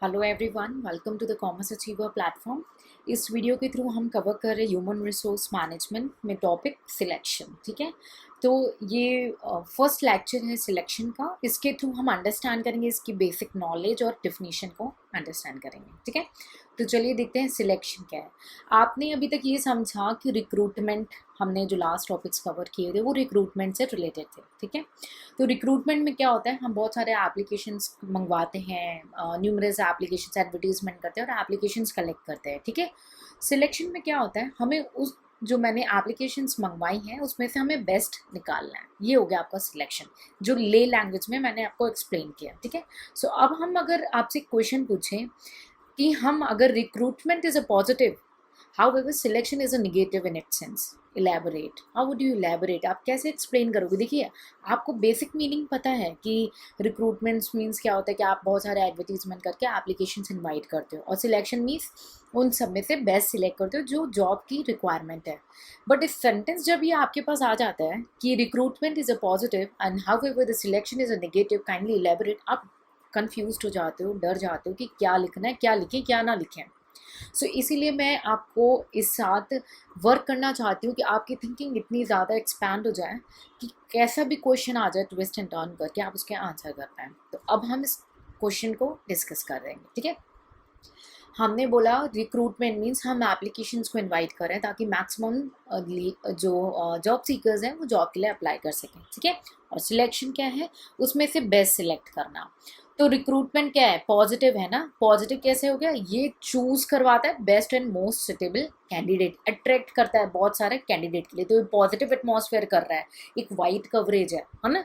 Hello everyone, welcome to the commerce achiever platform. इस video के थ्रू हम कवर कर रहे हैं ह्यूमन रिसोर्स मैनेजमेंट में टॉपिक सिलेक्शन। ठीक है, तो ये फर्स्ट लेक्चर है सिलेक्शन का। इसके थ्रू हम अंडरस्टैंड करेंगे इसकी बेसिक नॉलेज और डिफिनीशन को अंडरस्टैंड करेंगे। ठीक है, तो चलिए देखते हैं सिलेक्शन क्या है। आपने अभी तक ये समझा कि रिक्रूटमेंट, हमने जो लास्ट टॉपिक्स कवर किए थे वो रिक्रूटमेंट से रिलेटेड थे। ठीक है, तो रिक्रूटमेंट में क्या होता है, हम बहुत सारे एप्लीकेशंस मंगवाते हैं, न्यूमरस एप्लीकेशंस एडवर्टीजमेंट करते हैं और एप्लीकेशंस कलेक्ट करते हैं। ठीक है, सिलेक्शन में क्या होता है, हमें उस जो मैंने एप्लीकेशंस मंगवाई हैं उसमें से हमें बेस्ट निकालना है। ये हो गया आपका सिलेक्शन, जो ले लैंग्वेज में मैंने आपको एक्सप्लेन किया। ठीक है, सो अब हम अगर आपसे क्वेश्चन पूछें कि हम अगर recruitment is a positive, however selection is a negative in its sense, elaborate, how would you elaborate, आप कैसे एक्सप्लेन करोगे। देखिए, आपको बेसिक मीनिंग पता है कि रिक्रूटमेंट्स मीन्स क्या होता है कि आप बहुत सारे एडवर्टीजमेंट करके एप्लीकेशंस इनवाइट करते हो, और सिलेक्शन मीन्स उन सब में से बेस्ट सिलेक्ट करते हो जो जॉब की रिक्वायरमेंट है। बट इस सेंटेंस जब ये आपके पास आ जाता है कि recruitment is a positive and however the selection is a negative, kindly elaborate, आप कन्फ्यूज हो जाते हो, डर जाते हो कि क्या लिखना है, क्या लिखें क्या ना लिखें। सो इसीलिए मैं आपको इस साथ वर्क करना चाहती हूँ कि आपकी थिंकिंग इतनी ज़्यादा एक्सपैंड हो जाए कि कैसा भी क्वेश्चन आ जाए ट्विस्ट एंड टर्न करके आप उसके आंसर कर पाएँ। तो अब हम इस क्वेश्चन को डिस्कस कर रहे हैं। ठीक है, हमने बोला रिक्रूटमेंट मीन्स हम एप्लीकेशंस को इनवाइट करें ताकि मैक्सिमम जो जॉब सीकर्स हैं वो जॉब के लिए अप्लाई कर सकें। ठीक है, और सिलेक्शन क्या है, उसमें से बेस्ट सिलेक्ट करना। तो रिक्रूटमेंट क्या है, पॉजिटिव है ना। पॉजिटिव कैसे हो गया, ये चूज करवाता है best and most suitable candidate, attract करता है बहुत सारे कैंडिडेट के लिए। तो पॉजिटिव एटमॉस्फेयर कर रहा है, एक वाइड कवरेज है ना,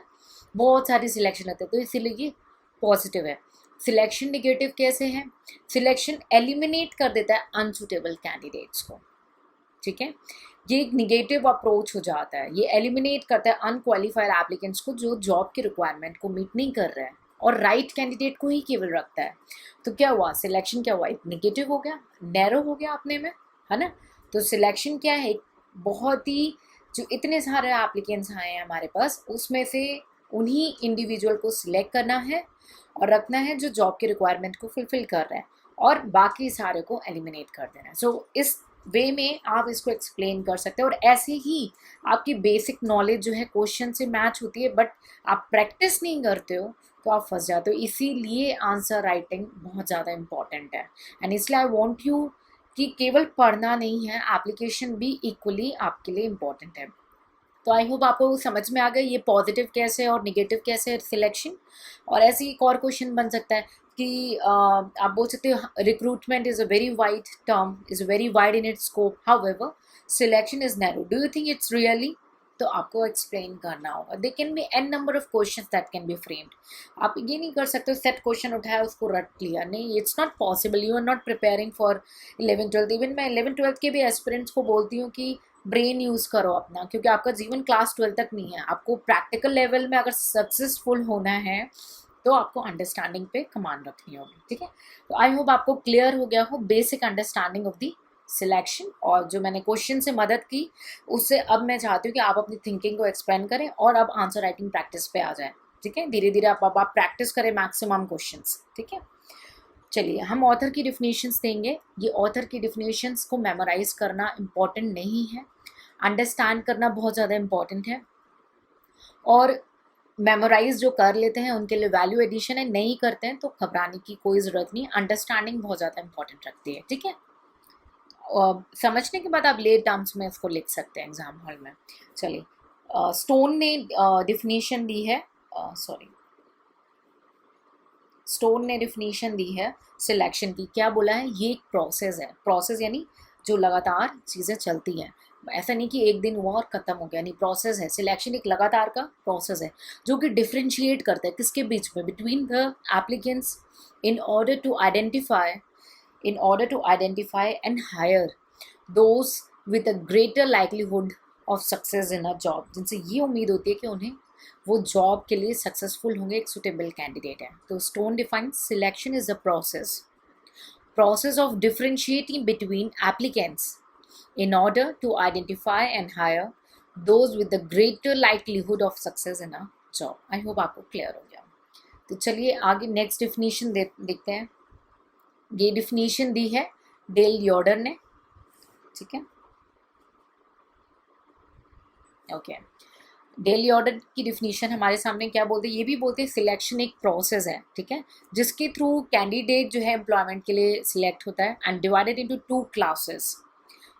बहुत सारी सिलेक्शन होते हैं, तो इसीलिए ये पॉजिटिव है। सिलेक्शन निगेटिव कैसे है, सिलेक्शन एलिमिनेट कर देता है अनसुटेबल कैंडिडेट्स को। ठीक है, ये एक निगेटिव अप्रोच हो जाता है, ये एलिमिनेट करता है अनक्वालिफाइड एप्लीकेंट्स को जो जॉब की रिक्वायरमेंट को मीट नहीं कर रहे हैं, और राइट कैंडिडेट को ही केवल रखता है। तो क्या हुआ, सिलेक्शन क्या हुआ, एक निगेटिव हो गया, नैरो हो गया अपने में, है ना। तो सिलेक्शन क्या है, बहुत ही, जो इतने सारे एप्लीकेंट्स आए हैं हमारे पास, उसमें से उन्हीं इंडिविजुअल को सिलेक्ट करना है और रखना है जो जॉब की रिक्वायरमेंट को फुलफिल कर रहे हैं, और बाकी सारे को एलिमिनेट कर देना है। सो इस वे में आप इसको एक्सप्लेन कर सकते हैं, और ऐसे ही आपकी बेसिक नॉलेज जो है क्वेश्चन से मैच होती है, बट आप प्रैक्टिस नहीं करते हो तो आप फंस जाते हो। इसीलिए आंसर राइटिंग बहुत ज़्यादा इंपॉर्टेंट है, एंड इसलिए आई वॉन्ट यू कि केवल पढ़ना नहीं है, एप्लीकेशन भी इक्वली आपके लिए इम्पॉर्टेंट है। तो आई होप आपको समझ में आ गया ये पॉजिटिव कैसे और निगेटिव कैसे है सिलेक्शन। और ऐसे ही एक और क्वेश्चन बन सकता है कि आप बोल सकते हो recruitment is a very wide term, is very wide in its scope, however selection is narrow, do you think it's really. तो आपको एक्सप्लेन करना होगा। They can be an number of question that can be framed. आप ये नहीं कर सकते set question उठाया उसको रट लिया, नहीं, it's not possible. You are not preparing for 11th 12th। Even मैं 11th 12th के भी एस्पिरेंट्स को बोलती हूँ कि ब्रेन यूज़ करो अपना, क्योंकि आपका जीवन क्लास 12 तक नहीं है। आपको प्रैक्टिकल लेवल में अगर सक्सेसफुल होना है तो आपको अंडरस्टैंडिंग पे कमांड रखनी होगी। ठीक है, तो आई होप आपको क्लियर हो गया हो basic understanding of the selection, और जो मैंने क्वेश्चन से मदद की उससे अब मैं चाहती हूँ कि आप अपनी थिंकिंग को एक्सपेंड करें और अब आंसर राइटिंग प्रैक्टिस पे आ जाए। ठीक है, धीरे धीरे आप प्रैक्टिस करें मैक्सिमम क्वेश्चंस। ठीक है, चलिए हम ऑथर की डिफिनीशंस देंगे। ये ऑथर की डिफिनीशंस को मेमोराइज करना इम्पॉर्टेंट नहीं है, अंडरस्टैंड करना बहुत ज़्यादा इम्पॉर्टेंट है। और मेमोराइज जो कर लेते हैं उनके लिए वैल्यू एडिशन है, नहीं करते हैं तो घबराने की कोई ज़रूरत नहीं, अंडरस्टैंडिंग बहुत ज़्यादा इंपॉर्टेंट रखती है। ठीक है, और समझने के बाद आप लेट टर्म्स में इसको लिख सकते हैं एग्जाम हॉल में। चलिए, स्टोन ने डिफिनीशन दी है, सॉरी, स्टोन ने डिफिनीशन दी है सिलेक्शन की। क्या बोला है, ये एक प्रोसेस है। प्रोसेस यानी जो लगातार चीज़ें चलती हैं, ऐसा नहीं कि एक दिन हुआ और ख़त्म हो गया, नहीं, प्रोसेस है। सिलेक्शन एक लगातार का प्रोसेस है जो कि डिफ्रेंशिएट करता है किसके बीच में, between the applicants, in order to identify and hire those with a greater likelihood of success in a job, जिनसे ये उम्मीद होती है कि उन्हें वो जॉब के लिए सक्सेसफुल होंगे, एक सुटेबल कैंडिडेट है। तो stone defines selection is a process of differentiating between applicants in order to identify and hire those with the greater likelihood of success in a job. I hope आपको clear हो गया। तो चलिए आगे next definition देखते हैं। ये definition दी है डेल यॉर्डन ने, ठीक है। ओके, डेल यॉर्डन की डिफिनीशन हमारे सामने क्या बोलते हैं, ये भी बोलते हैं सिलेक्शन एक प्रोसेस है, ठीक है, जिसके थ्रू कैंडिडेट जो है एम्प्लॉयमेंट के लिए सिलेक्ट होता है and divided into two classes,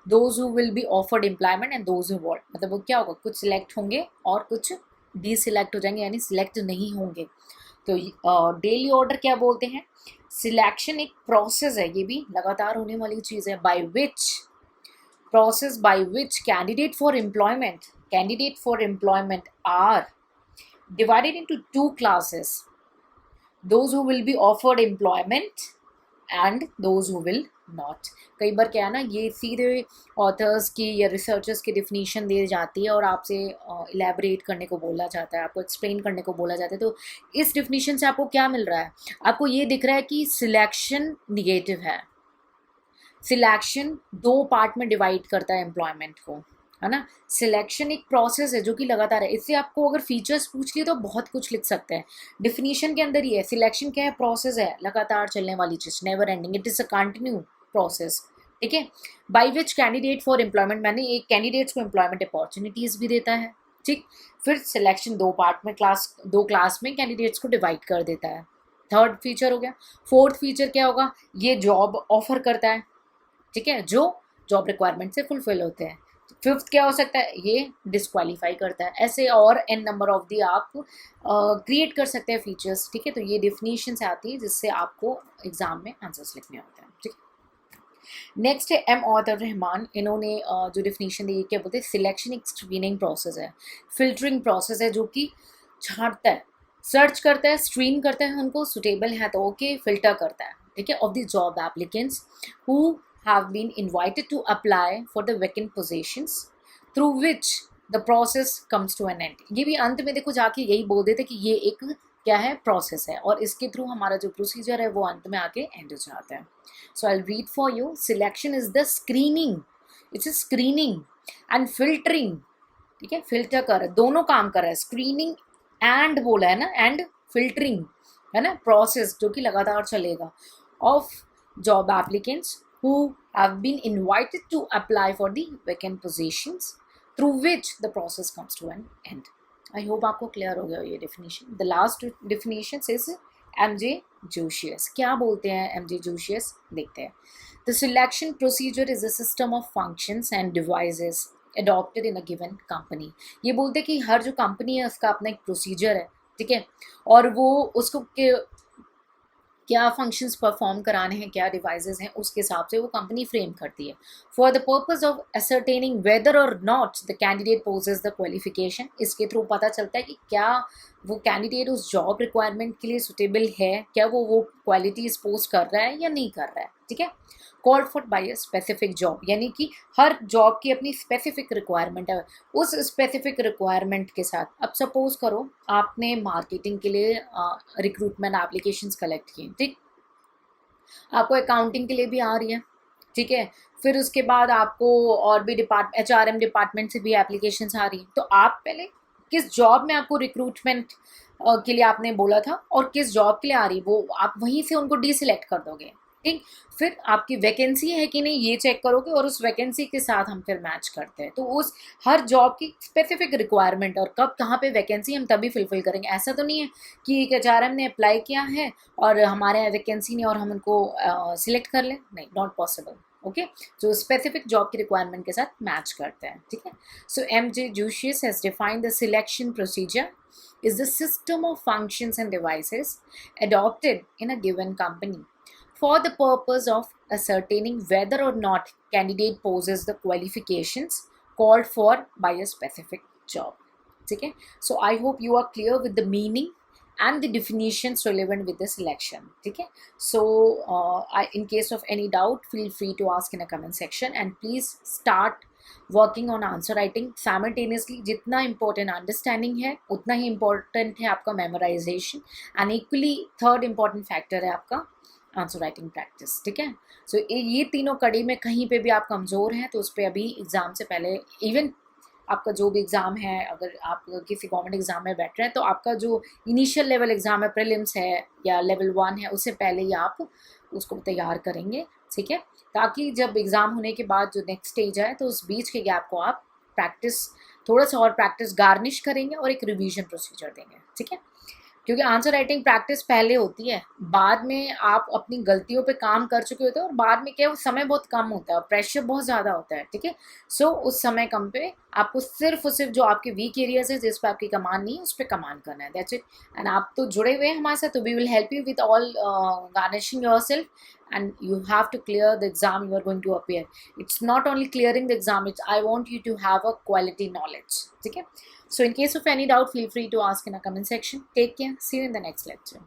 those who will be offered employment and those who want. मतलब वो क्या होगा, कुछ सिलेक्ट होंगे और कुछ डी सिलेक्ट हो जाएंगे, यानी सिलेक्ट नहीं होंगे। तो डेली ऑर्डर क्या बोलते हैं, सिलेक्शन एक प्रोसेस है, ये भी लगातार होने वाली चीज़ है, by which process by which candidate for employment are divided into two classes, those who will be offered employment and those who will not। कई बार क्या है ना, ये सीधे ऑथर्स की या रिसर्चर्स की डिफिनीशन दी जाती है और आपसे इलेबरेट करने को बोला जाता है, आपको एक्सप्लेन करने को बोला जाता है। तो इस डिफिनीशन से आपको क्या मिल रहा है, आपको ये दिख रहा है कि सिलेक्शन निगेटिव है, सिलेक्शन दो पार्ट में डिवाइड करता है एम्प्लॉयमेंट को, है ना। सिलेक्शन एक प्रोसेस है जो कि लगातार है। इससे आपको अगर फीचर्स पूछ लिए तो बहुत कुछ लिख सकते हैं, डिफिनीशन के अंदर ही है। सिलेक्शन क्या है, प्रोसेस है, लगातार चलने वाली चीज़, never ending, it is a continue process, ठीक है। By which candidate for employment, मैंने एक कैंडिडेट्स को एम्प्लॉयमेंट अपॉर्चुनिटीज़ भी देता है, ठीक। फिर सिलेक्शन दो पार्ट में, दो क्लास में कैंडिडेट्स को डिवाइड कर देता है, थर्ड फीचर हो गया। फोर्थ फीचर क्या होगा, ये जॉब ऑफर करता है, ठीक है, जो जॉब रिक्वायरमेंट से फुलफिल होते हैं। फिफ्थ क्या हो सकता है, ये डिस्क्वालीफाई करता है। ऐसे और एन नंबर ऑफ दी आप क्रिएट कर सकते हैं फीचर्स, ठीक है। तो ये डिफिनीशन से आती है जिससे आपको एग्जाम में आंसर्स लिखने होते हैं, ठीक है। नेक्स्ट है एम ऑथर रहमान, इन्होंने जो डिफिनीशन दी क्या बोलते हैं, सिलेक्शन एक स्क्रीनिंग प्रोसेस है, फिल्टरिंग प्रोसेस है, जो कि छांटता है, सर्च करता है, स्क्रीन करता है, उनको सुटेबल है तो ओके, फिल्टर करता है, ठीक है, of the job applicants who have been invited to apply for the vacant positions through which the process comes to an end। ये भी अंत में देखो जाके यही बोल देते कि ये एक क्या है, प्रोसेस है, और इसके थ्रू हमारा जो प्रोसीजर है वो अंत में आके एंड हो जाता है। So I read for you, selection is the screening, it's screening and filtering, ठीक है, फिल्टर कर, दोनों काम कर रहा है, स्क्रीनिंग एंड बोला है ना, एंड फिल्टरिंग है ना, प्रोसेस जो कि लगातार चलेगा, of job applicants who have been invited to apply for the vacant positions through which the process comes to an end। I hope आपको क्लियर हो गया ये definition। The last definition is MJ Josias। क्या बोलते हैं MJ Josias, देखते हैं। The selection procedure is a system of functions and devices adopted in a given company। ये बोलते हैं कि हर जो कंपनी है उसका अपना एक प्रोसीजर है, ठीक है, और वो उसको क्या फंक्शंस परफॉर्म कराने हैं, क्या डिवाइसेस हैं, उसके हिसाब से वो कंपनी फ्रेम करती है। For the purpose of ascertaining whether or not the candidate possesses the qualification, इसके थ्रू पता चलता है कि क्या वो कैंडिडेट उस जॉब रिक्वायरमेंट के लिए सुटेबल है, क्या वो क्वालिटीज पोस्ट कर रहा है या नहीं कर रहा है, ठीक है। Called for by a specific job, यानी कि हर जॉब की अपनी स्पेसिफिक रिक्वायरमेंट है, उस स्पेसिफिक रिक्वायरमेंट के साथ। अब सपोज करो आपने मार्केटिंग के लिए रिक्रूटमेंट एप्लीकेशंस कलेक्ट किए, ठीक, आपको अकाउंटिंग के लिए भी आ रही है, ठीक है, फिर उसके बाद आपको और भी HRM डिपार्टमेंट से भी एप्लीकेशंस आ रही हैं। तो आप पहले किस जॉब में आपको रिक्रूटमेंट के लिए आपने बोला था और किस जॉब के लिए आ रही, वो आप वहीं से उनको डीसिलेक्ट कर दोगे, ठीक। फिर आपकी वैकेंसी है कि नहीं ये चेक करोगे और उस वैकेंसी के साथ हम फिर मैच करते हैं। तो उस हर जॉब की स्पेसिफिक रिक्वायरमेंट और कब कहाँ पे वैकेंसी हम तभी फिलफिल करेंगे। ऐसा तो नहीं है कि एक HRM ने अप्लाई किया है और हमारे यहाँ वैकेंसी नहीं और हम उनको सिलेक्ट कर लें, नहीं, नॉट पॉसिबल, ओके। जो स्पेसिफिक जॉब की रिक्वायरमेंट के साथ मैच करते हैं, ठीक है। सो MJ Josias has defined the selection procedure is the system of functions and devices adopted in a given company for the purpose of ascertaining whether or not candidate possesses the qualifications called for by a specific job, ठीक है। So I hope you are clear with the meaning and the definitions relevant with the selection, ठीक है। So in case of any doubt, feel free to ask in a comment section and please start working on answer writing simultaneously। जितना important understanding है उतना ही important है आपका memorization, and equally third important factor है आपका answer writing practice, ठीक है। सो ये तीनों कड़ी में कहीं पे भी आप कमज़ोर हैं तो उस पर अभी एग्ज़ाम से पहले इवन आपका जो भी एग्ज़ाम है, अगर आप किसी गवर्नमेंट एग्ज़ाम में बैठ रहे हैं तो आपका जो इनिशियल लेवल एग्ज़ाम है, प्रीलिम्स है या लेवल 1 है, उससे पहले ही आप उसको तैयार करेंगे, ठीक है, ताकि जब एग्ज़ाम होने के बाद जो नेक्स्ट स्टेज है तो उस बीच के गैप को आप प्रैक्टिस, थोड़ा सा और प्रैक्टिस गार्निश करेंगे और एक रिवीजन प्रोसीजर देंगे, ठीक है। क्योंकि आंसर राइटिंग प्रैक्टिस पहले होती है, बाद में आप अपनी गलतियों पे काम कर चुके होते हैं और बाद में क्या, वो समय बहुत कम होता है, प्रेशर बहुत ज़्यादा होता है, ठीक है। सो उस समय कम पे आपको सिर्फ और सिर्फ जो आपके वीक एरियाज है, जिस पे आपकी कमांड नहीं है, उस पर कमांड करना है, दैट्स इट। एंड आप तो जुड़े हुए हैं हमारे साथ, तो we will help you with all garnishing yourself, and you have to clear the exam you are going to appear. It's not only clearing the exam, it's I want you to have a quality knowledge, okay. So in case of any doubt, feel free to ask in a comment section. Take care, see you in the next lecture.